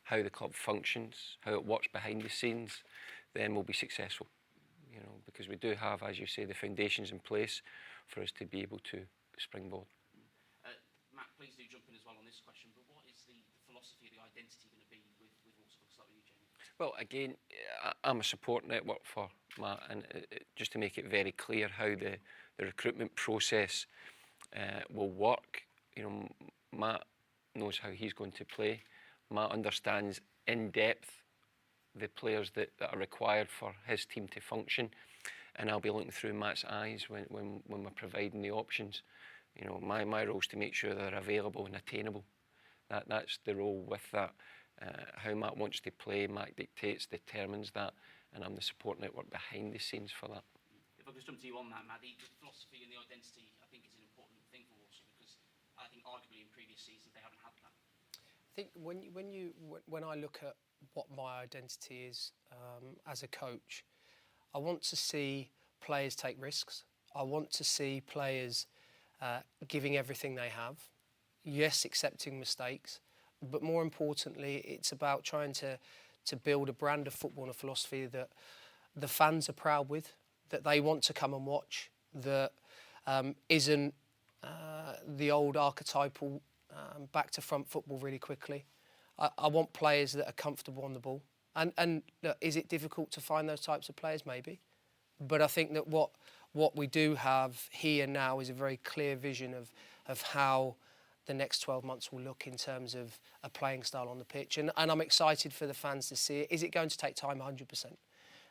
how the club functions, how it works behind the scenes, then we'll be successful. You know, because we do have, as you say, the foundations in place for us to be able to springboard. Matt, please do jump in as well on this question, but what is the philosophy, the identity going to be with Walsall? Start with you, Jamie. Well, again, I'm a support network for Matt, and just to make it very clear how the recruitment process will work, you know, Matt knows how he's going to play. Matt understands in depth the players that are required for his team to function, and I'll be looking through Matt's eyes when we're providing the options. You know, my role is to make sure they're available and attainable. That's the role with that. How Matt wants to play, Matt dictates, determines that, and I'm the support network behind the scenes for that. If I could jump to you on that, Matt, the philosophy and the identity, I think, is an important thing for Walsall, because I think arguably in previous seasons they haven't had that. I think when I look at what my identity is as a coach, I want to see players take risks. I want to see players giving everything they have. Yes, accepting mistakes, but more importantly, it's about trying to build a brand of football and a philosophy that the fans are proud with, that they want to come and watch, that isn't the old archetypal back to front football really quickly. I want players that are comfortable on the ball. And look, is it difficult to find those types of players? Maybe. But I think that what we do have here now is a very clear vision of how the next 12 months will look in terms of a playing style on the pitch. And I'm excited for the fans to see it. Is it going to take time? 100%.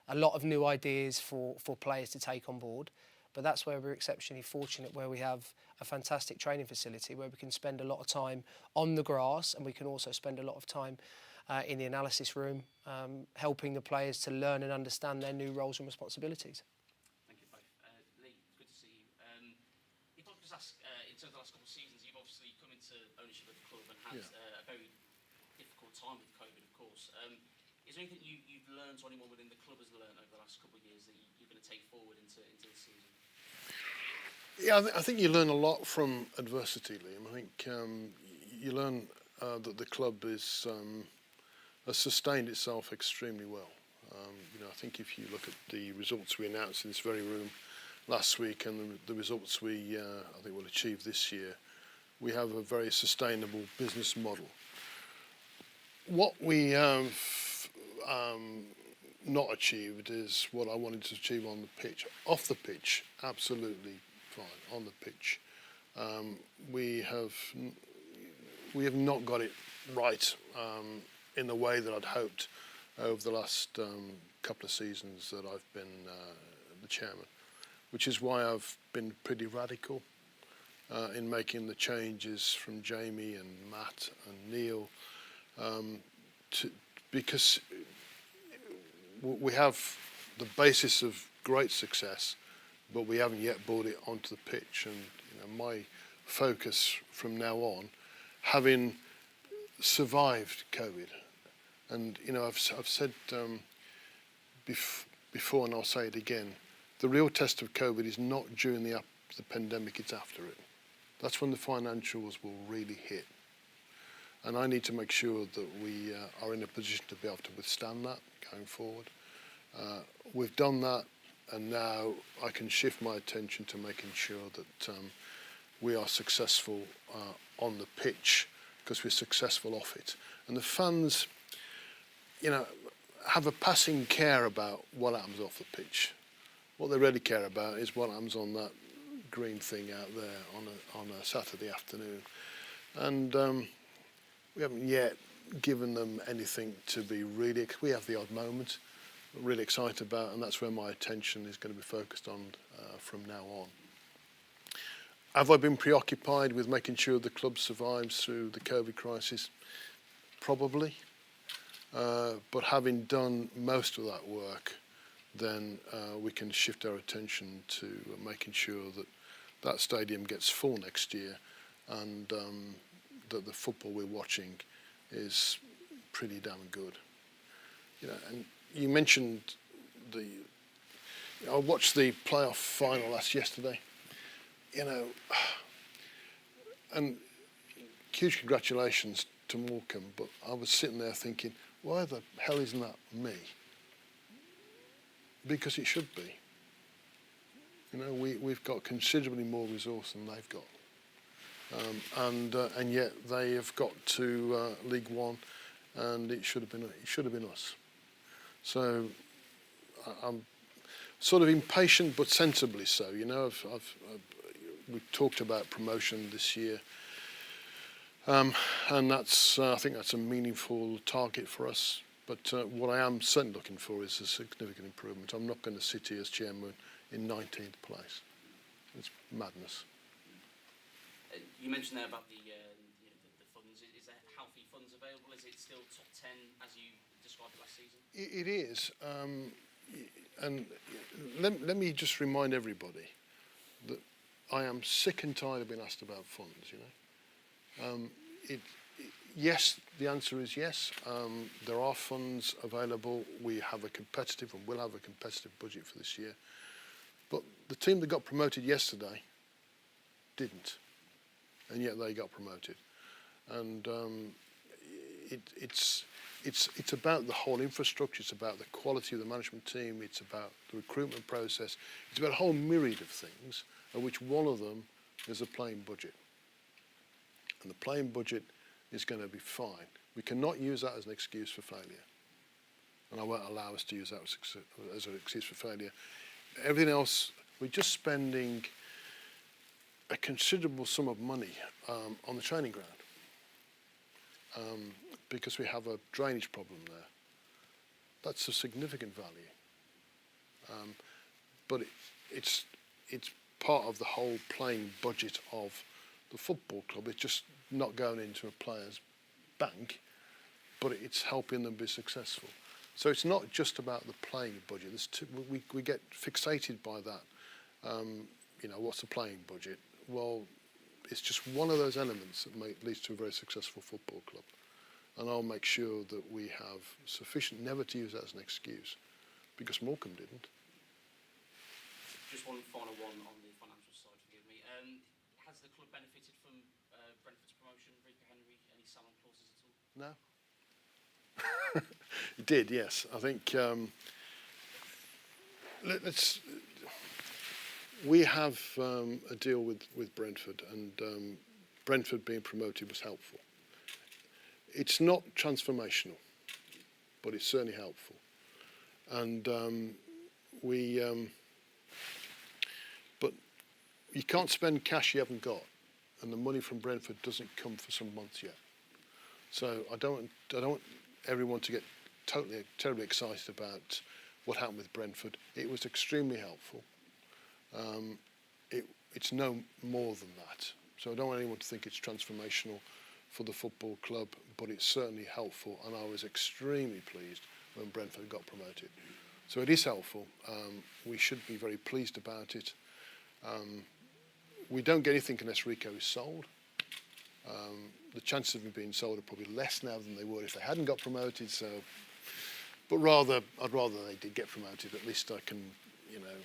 A lot of new ideas for players to take on board. But that's where we're exceptionally fortunate, where we have a fantastic training facility where we can spend a lot of time on the grass, and we can also spend a lot of time in the analysis room, helping the players to learn and understand their new roles and responsibilities. Thank you both. Lee, it's good to see you. If I could just ask, in terms of the last couple of seasons, you've obviously come into ownership of the club and had a very difficult time with COVID, of course. Is there anything you've learned, or anyone within the club has learned over the last couple of years that you're going to take forward into this season? Yeah, I think you learn a lot from adversity, Liam. I think you learn that the club has sustained itself extremely well. You know, I think if you look at the results we announced in this very room last week and the results we I think will achieve this year, we have a very sustainable business model. What we have not achieved is what I wanted to achieve on the pitch. Off the pitch, absolutely fine. On the pitch, we have not got it right in the way that I'd hoped over the last couple of seasons that I've been the chairman, which is why I've been pretty radical in making the changes from Jamie and Matt and Neil, because we have the basis of great success, but we haven't yet brought it onto the pitch. And you know, my focus from now on, having survived COVID, and you know, I've said before, and I'll say it again, the real test of COVID is not during the pandemic; it's after it. That's when the financials will really hit. And I need to make sure that we are in a position to be able to withstand that going forward. We've done that, and now I can shift my attention to making sure that we are successful on the pitch, because we're successful off it. And the fans, you know, have a passing care about what happens off the pitch. What they really care about is what happens on that green thing out there on a Saturday afternoon. And we haven't yet given them anything to be really, we have the odd moment, really excited about, and that's where my attention is going to be focused on from now on. Have I been preoccupied with making sure the club survives through the COVID crisis? Probably. But having done most of that work, then we can shift our attention to making sure that that stadium gets full next year, and that the football we're watching is pretty damn good. You know, and you mentioned I watched the playoff final yesterday. You know, and huge congratulations to Morecambe, but I was sitting there thinking, why the hell isn't that me? Because it should be. You know, we've got considerably more resource than they've got. And yet they have got to League One, and it should have been us. So I'm sort of impatient, but sensibly so. You know, we've talked about promotion this year, and that's I think that's a meaningful target for us. But what I am certainly looking for is a significant improvement. I'm not going to sit here as chairman in 19th place. It's madness. You mentioned there about the funds. Is there healthy funds available? Is it still top 10 as you described it last season? It is. And let me just remind everybody that I am sick and tired of being asked about funds, you know. Yes, the answer is yes. There are funds available. We have a competitive and will have a competitive budget for this year. But the team that got promoted yesterday didn't, and yet they got promoted. And it's about the whole infrastructure. It's about the quality of the management team. It's about the recruitment process. It's about a whole myriad of things, of which one of them is a playing budget. And the playing budget is going to be fine. We cannot use that as an excuse for failure. And I won't allow us to use that as an excuse for failure. Everything else, we're just spending a considerable sum of money on the training ground because we have a drainage problem there. That's a significant value. But it's part of the whole playing budget of the football club. It's just not going into a player's bank, but it's helping them be successful. So it's not just about the playing budget. We get fixated by that. You know, what's the playing budget? Well, it's just one of those elements that leads to a very successful football club. And I'll make sure that we have sufficient, never to use that as an excuse, because Morecambe didn't. Just one final one on the financial side, forgive me. Has the club benefited from Brentford's promotion, Rico Henry, any salon clauses at all? No. It did, yes. I think we have a deal with Brentford, and Brentford being promoted was helpful. It's not transformational, but it's certainly helpful. And but you can't spend cash you haven't got, and the money from Brentford doesn't come for some months yet. So I don't want everyone to get terribly excited about what happened with Brentford. It was extremely helpful. It's no more than that. So I don't want anyone to think it's transformational for the football club, but it's certainly helpful, and I was extremely pleased when Brentford got promoted. So it is helpful. We should be very pleased about it. We don't get anything unless Rico is sold. The chances of him being sold are probably less now than they were if they hadn't got promoted. So, but I'd rather they did get promoted. At least I can, you know,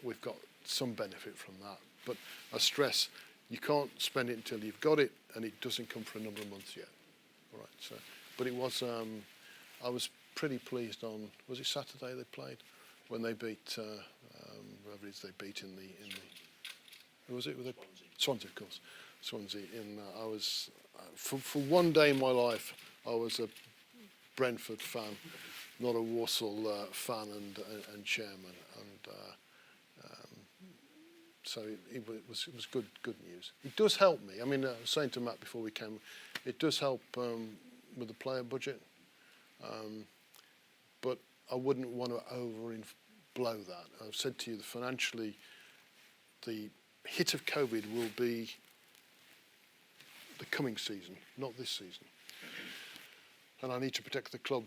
we've got some benefit from that. But I stress, you can't spend it until you've got it, and it doesn't come for a number of months yet. All right. So, but it was. I was pretty pleased on. Was it Saturday they played when they beat whoever it is they beat in the. Who was it? With Swansea, of course. Swansea. I was for one day in my life, I was a Brentford fan, not a Walsall fan and chairman, and so it was good news. It does help me. I mean, I was saying to Matt before we came, it does help with the player budget, but I wouldn't want to blow that. I've said to you that financially, the hit of COVID will be the coming season, not this season. And I need to protect the club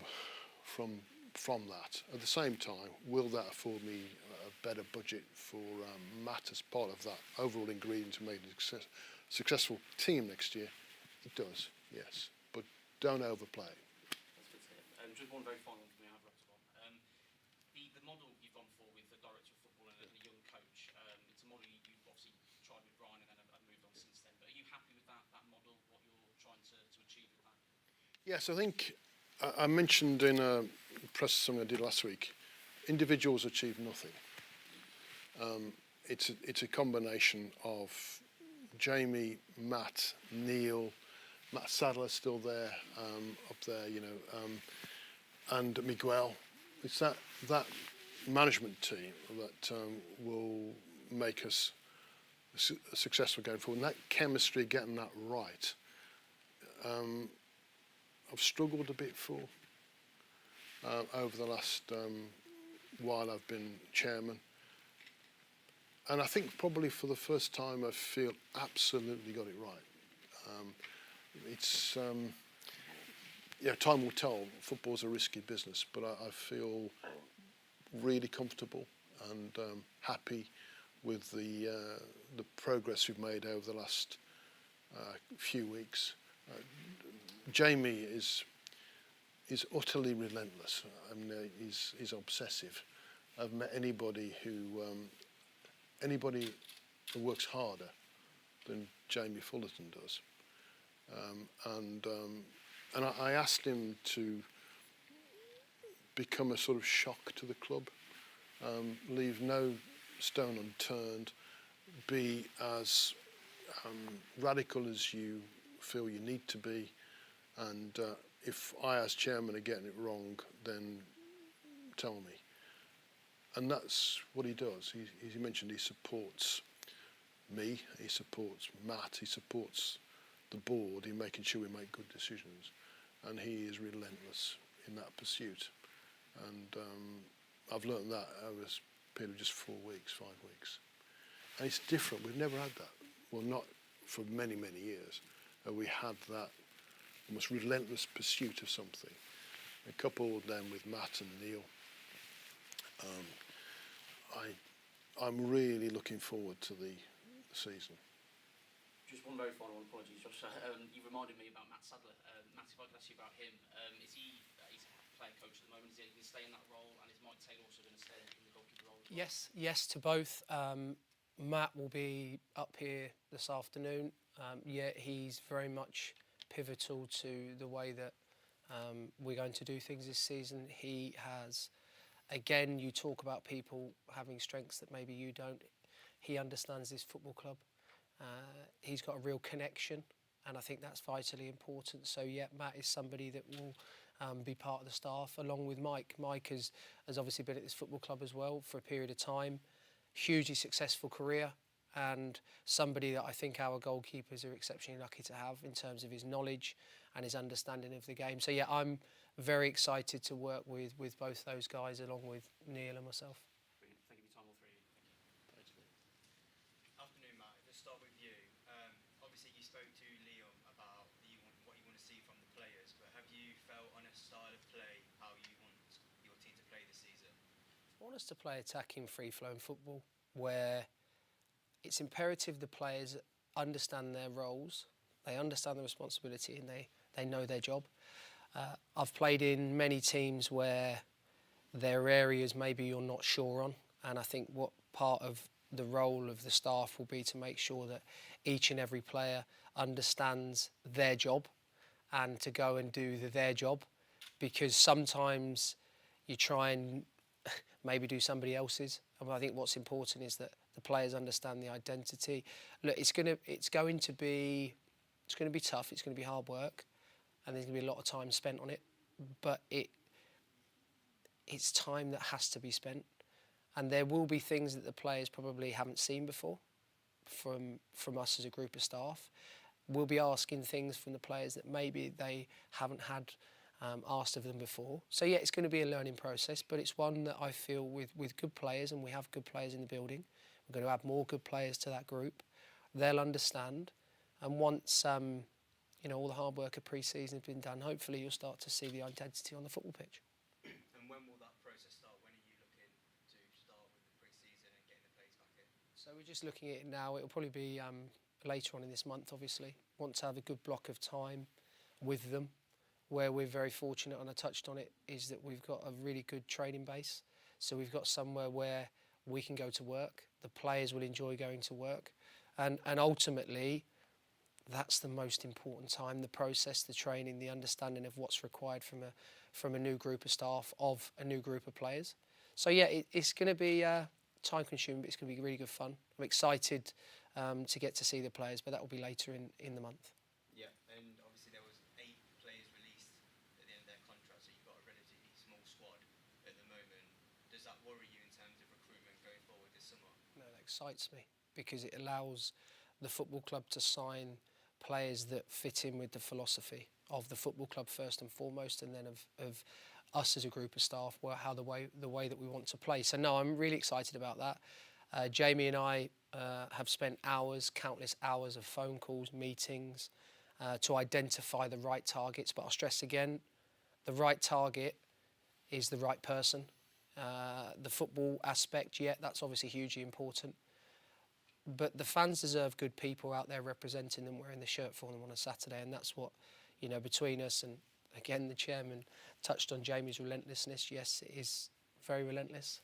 from that. At the same time, will that afford me a better budget for Matt as part of that overall ingredient to make a successful team next year? It does, yes. But don't overplay it. That's good to hear. Just one very final one for me, I have wrapped up on. The model you've gone for with the director of football and a young coach, it's a model you've obviously tried with Brian and then have moved on since then. But are you happy with that model, what you're trying to achieve with that? Yes, I think I mentioned in a press something I did last week, individuals achieve nothing. It's a combination of Jamie, Matt, Neil, Matt Sadler's still there, up there, and Miguel. It's that management team that will make us successful going forward. And that chemistry, getting that right, I've struggled a bit for over the last while I've been chairman. And I think probably for the first time I feel absolutely got it right. Time will tell. Football's a risky business, but I feel really comfortable and happy with the progress we've made over the last few weeks. Jamie is utterly relentless. I mean, he's obsessive. I've met anybody who works harder than Jamie Fullerton does. And I asked him to become a sort of shock to the club, leave no stone unturned, be as radical as you feel you need to be, and if I as chairman are getting it wrong, then tell me. And that's what he does. He mentioned he supports me, he supports Matt, he supports the board in making sure we make good decisions, and he is relentless in that pursuit. And I've learned that over a period of just 4 weeks, 5 weeks. And it's different. We've never had that. Well, not for many, many years. We had that almost relentless pursuit of something. And coupled then with Matt and Neil, I'm really looking forward to the season. Just one very final one, apologies, Josh. You reminded me about Matt Sadler. Matt, if I could ask you about him, is he's a player coach at the moment? Is he going to stay in that role? And is Mike Taylor also going to stay in the goalkeeper role as well? Yes to both. Matt will be up here this afternoon. He's very much pivotal to the way that we're going to do things this season. He has, again, you talk about people having strengths that maybe you don't. He understands this football club. He's got a real connection, and I think that's vitally important. So, Matt is somebody that will be part of the staff, along with Mike. Mike has obviously been at this football club as well for a period of time. Hugely successful career, and somebody that I think our goalkeepers are exceptionally lucky to have in terms of his knowledge and his understanding of the game. So, I'm very excited to work with both those guys, along with Neil and myself. Brilliant. Thank you for your time, all three of you. Thank you. Afternoon, Matt. Let's start with you. Obviously, you spoke to Liam about what you want to see from the players, but have you felt on a style of play how you want your team to play this season? I want us to play attacking, free-flowing football where it's imperative the players understand their roles, they understand the responsibility, and they know their job. I've played in many teams where there are areas maybe you're not sure on, and I think what part of the role of the staff will be to make sure that each and every player understands their job and to go and do their job, because sometimes you try and maybe do somebody else's. And I think what's important is that the players understand the identity. Look, it's going to be tough. It's going to be hard work, and there's going to be a lot of time spent on it. But it's time that has to be spent, and there will be things that the players probably haven't seen before from us as a group of staff. We'll be asking things from the players that maybe they haven't had asked of them before. So it's going to be a learning process, but it's one that I feel with good players, and we have good players in the building. We're going to add more good players to that group. They'll understand, and once all the hard work of pre-season has been done, hopefully you'll start to see the identity on the football pitch. And when will that process start? When are you looking to start with the pre-season and getting the players back in? So we're just looking at it now. It'll probably be later on in this month, obviously. Want to have a good block of time with them. Where we're very fortunate, and I touched on it, is that we've got a really good training base. So we've got somewhere where we can go to work. The players will enjoy going to work. And ultimately, that's the most important time, the process, the training, the understanding of what's required from a new group of staff, of a new group of players. So yeah, it's going to be time consuming, but it's going to be really good fun. I'm excited to get to see the players, but that will be later in the month. Yeah, and obviously there was 8 players released at the end of their contract, so you've got a relatively small squad at the moment. Does that worry you in terms of recruitment going forward this summer? No, that excites me because it allows the football club to sign players that fit in with the philosophy of the football club first and foremost, and then of us as a group of staff, how the way that we want to play. So no, I'm really excited about that. Jamie and I have spent countless hours of phone calls, meetings, to identify the right targets. But I'll stress again, the right target is the right person. The football aspect, yeah, that's obviously hugely important. But the fans deserve good people out there representing them, wearing the shirt for them on a Saturday, and that's what, between us, and again, the chairman touched on Jamie's relentlessness. Yes, it is very relentless.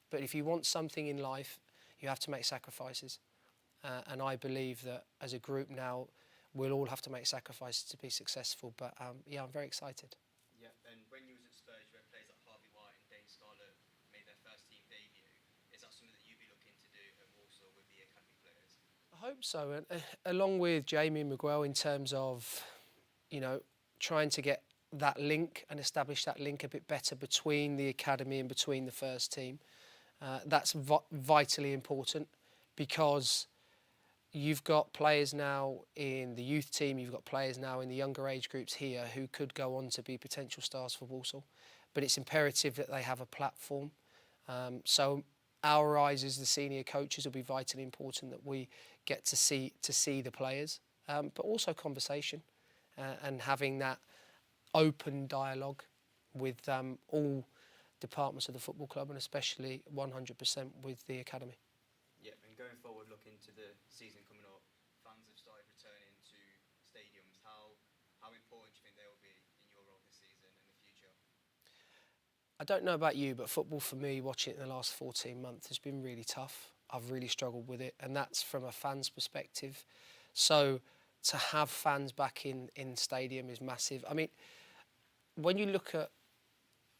But if you want something in life, you have to make sacrifices. And I believe that as a group now, we'll all have to make sacrifices to be successful. But yeah, I'm very excited. Yeah, and when you was at Spurs, you had players like Harvey White and Dane Scarlett made their first team debut. Is that something that you'd be looking to do at Walsall with the academy players? I hope so. And along with Jamie and Miguel, in terms of, trying to get that link and establish that link a bit better between the academy and between the first team. That's vitally important because you've got players now in the youth team, you've got players now in the younger age groups here who could go on to be potential stars for Walsall. But it's imperative that they have a platform. So our eyes as the senior coaches will be vitally important, that we get to see the players, but also conversation and having that open dialogue with all departments of the football club, and especially 100% with the academy. Yeah, and going forward, looking to the season coming up, fans have started returning to stadiums. How important do you think they will be in your role this season and the future? I don't know about you, but football for me, watching it in the last 14 months, has been really tough. I've really struggled with it, and that's from a fan's perspective. So to have fans back in stadium is massive. I mean, when you look at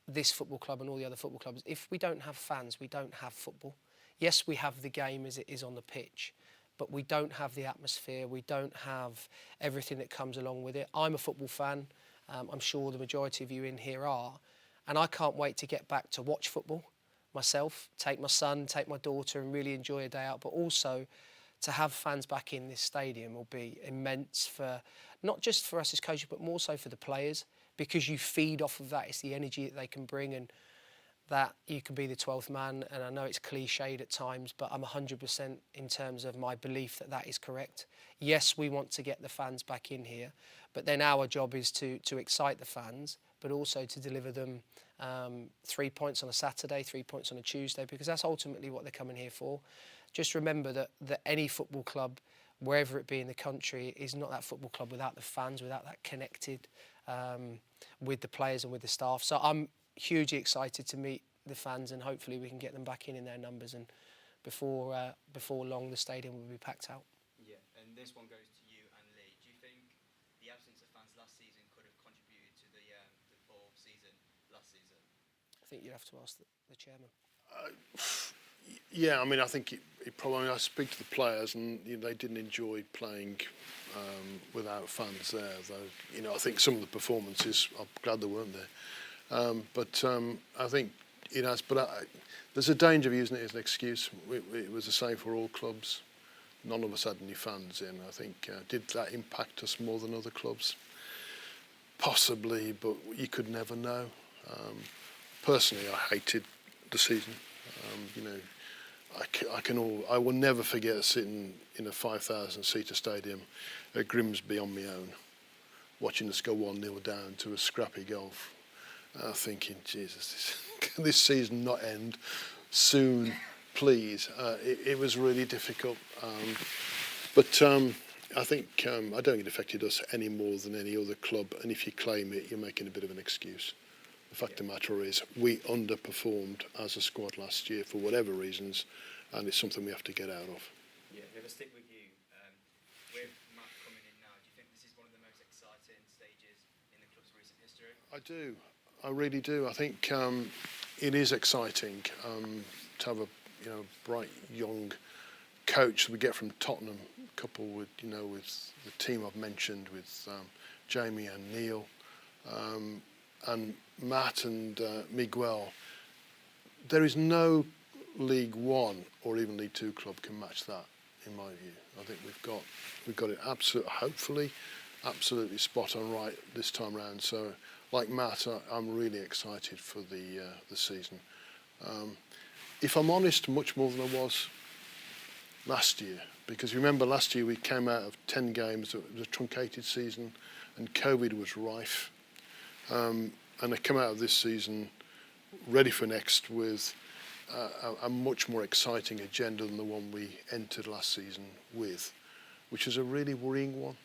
this football club and all the other football clubs, if we don't have fans, we don't have football. Yes, we have the game as it is on the pitch, but we don't have the atmosphere, we don't have everything that comes along with it. I'm a football fan, I'm sure the majority of you in here are, and I can't wait to get back to watch football myself, take my son, take my daughter and really enjoy a day out, but also to have fans back in this stadium will be immense, for not just for us as coaches, but more so for the players, because you feed off of that. It's the energy that they can bring, and that you can be the 12th man. And I know it's cliched at times, but I'm 100% in terms of my belief that that is correct. Yes, we want to get the fans back in here, but then our job is to excite the fans, but also to deliver them 3 points on a Saturday, 3 points on a Tuesday, because that's ultimately what they're coming here for. Just remember that any football club, wherever it be in the country, is not that football club without the fans, without that connected with the players and with the staff. So I'm hugely excited to meet the fans, and hopefully we can get them back in their numbers, and before long the stadium will be packed out. Yeah, and this one goes to you and Lee. Do you think the absence of fans last season could have contributed to the poor season last season? I think you'd have to ask the chairman. Yeah, I mean, I think it probably. I speak to the players, and they didn't enjoy playing without fans there. Though, I think some of the performances, I'm glad they weren't there. But I think it has. But there's a danger of using it as an excuse. It was the same for all clubs. None of us had any fans in. I think did that impact us more than other clubs? Possibly, but you could never know. Personally, I hated the season. I will never forget sitting in a 5,000-seater stadium at Grimsby on my own, watching us go 1-0 down to a scrappy goal, thinking, Jesus, can this season not end soon, please? It was really difficult. But I think I don't think it affected us any more than any other club, and if you claim it, you're making a bit of an excuse. The fact of the matter is, we underperformed as a squad last year for whatever reasons, and it's something we have to get out of. Yeah, if I stick with you, with Matt I do. I really do. I think it is exciting to have a bright young coach we get from Tottenham, coupled with with the team I've mentioned with Jamie and Neil and Matt and Miguel. There is no League One or even League Two club can match that, in my view. I think we've got it hopefully absolutely spot on right this time round. So, like Matt, I'm really excited for the season. If I'm honest, much more than I was last year, because remember last year we came out of 10 games. It was a truncated season, and COVID was rife. And I come out of this season ready for next with a much more exciting agenda than the one we entered last season with, which is a really worrying one.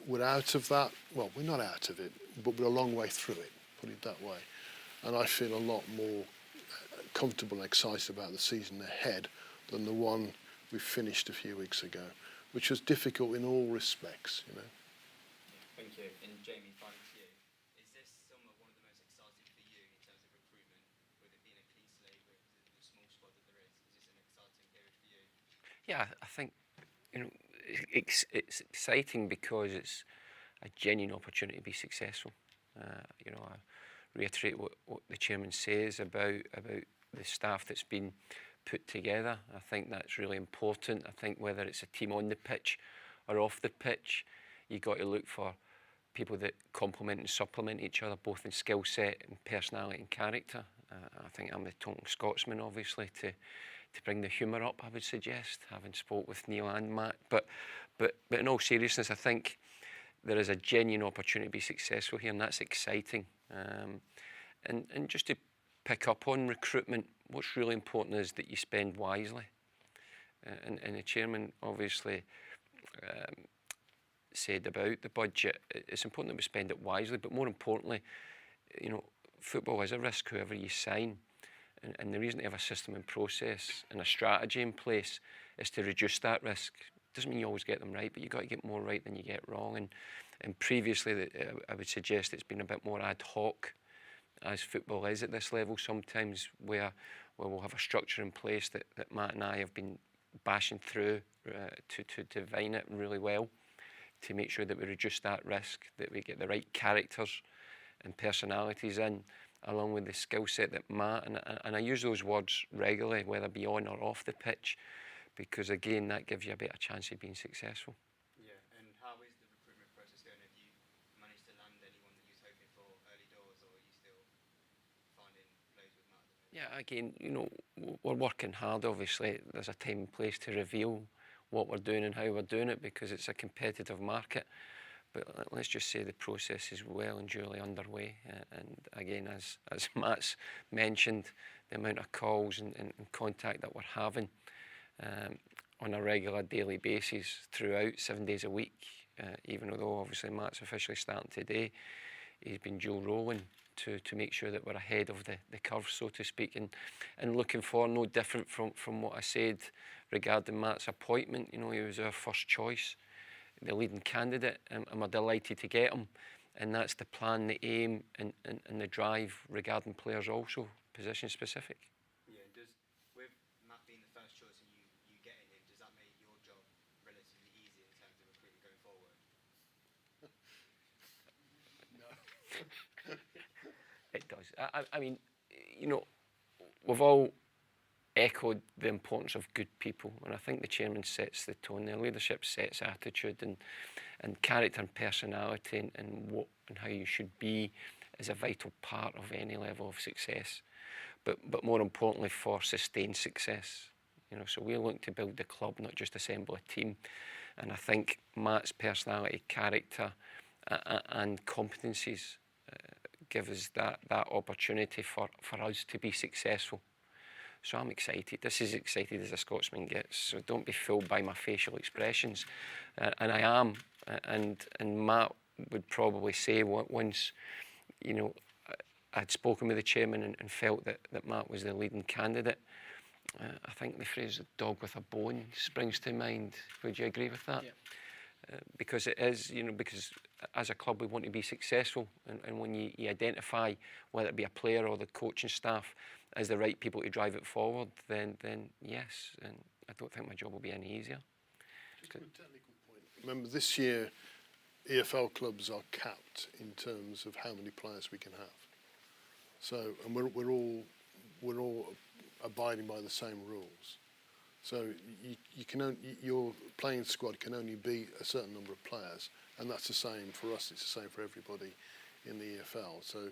We're out of that. Well, we're not out of it, but we're a long way through it, put it that way. And I feel a lot more comfortable and excited about the season ahead than the one we finished a few weeks ago, which was difficult in all respects, Thank you. And Jamie, finally to you. Is this summer one of the most exciting for you in terms of recruitment, with it being a clean slate with the small squad that there is? Is this an exciting period for you? Yeah, I think it's exciting because it's a genuine opportunity to be successful. I reiterate what the chairman says about the staff that's been put together. I think that's really important. I think whether it's a team on the pitch or off the pitch, you've got to look for people that complement and supplement each other, both in skill set and personality and character. I think I'm the total Scotsman, obviously, to bring the humour up, I would suggest, having spoke with Neil and Matt. But in all seriousness, I think there is a genuine opportunity to be successful here, and that's exciting. And just to pick up on recruitment, what's really important is that you spend wisely. And the chairman obviously said about the budget, it's important that we spend it wisely, but more importantly, football is a risk, whoever you sign. And the reason to have a system and process and a strategy in place is to reduce that risk. Doesn't mean you always get them right, but you've got to get more right than you get wrong. And previously, I would suggest it's been a bit more ad hoc, as football is at this level sometimes, where we'll have a structure in place that Matt and I have been bashing through to divine it really well, to make sure that we reduce that risk, that we get the right characters and personalities in, along with the skill set that Matt, and I use those words regularly, whether be on or off the pitch, because again, that gives you a better chance of being successful. Yeah, and how is the recruitment process going? Have you managed to land anyone that you was hoping for early doors, or are you still finding players with Matt? Yeah, again, we're working hard, obviously. There's a time and place to reveal what we're doing and how we're doing it, because it's a competitive market. But let's just say the process is well and duly underway. And again, as Matt's mentioned, the amount of calls and contact that we're having on a regular daily basis throughout, 7 days a week, even though obviously Matt's officially starting today, he's been dual rolling to make sure that we're ahead of the curve, so to speak, and looking for no different from what I said regarding Matt's appointment. He was our first choice, the leading candidate, and we're delighted to get him. And that's the plan, the aim, and the drive regarding players also, position specific. Yeah, with Matt being the first choice and you getting him, does that make your job relatively easy in terms of recruitment going forward? It does. I mean, we've all echoed the importance of good people, and I think the chairman sets the tone. The leadership sets attitude and character and personality, and how you should be is a vital part of any level of success. But more importantly, for sustained success. So we look to build the club, not just assemble a team. And I think Matt's personality, character, and competencies give us that opportunity for us to be successful. So I'm excited. This is as excited as a Scotsman gets. So don't be fooled by my facial expressions. And I am. And Matt would probably say once, I'd spoken with the chairman and felt that Matt was the leading candidate. I think the phrase "dog with a bone" springs to mind. Would you agree with that? Yeah. because it is, because as a club we want to be successful, and when you identify whether it be a player or the coaching staff as the right people to drive it forward, then yes, and I don't think my job will be any easier. Just from a technical point, remember this year EFL clubs are capped in terms of how many players we can have. So, and we're all abiding by the same rules. So your playing squad can only be a certain number of players, and that's the same for us. It's the same for everybody in the EFL. So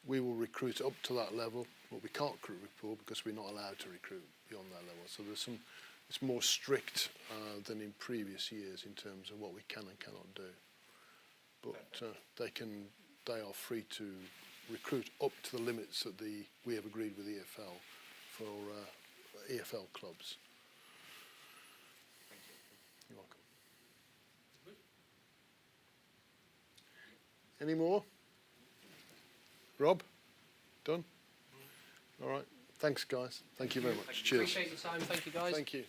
we will recruit up to that level, but we can't recruit because we're not allowed to recruit beyond that level. So it's more strict than in previous years in terms of what we can and cannot do. But they are free to recruit up to the limits that we have agreed with EFL for EFL clubs. You're welcome. Any more? Rob? Done? All right. Thanks, guys. Thank you very much. Cheers. Appreciate your time. Thank you, guys. Thank you.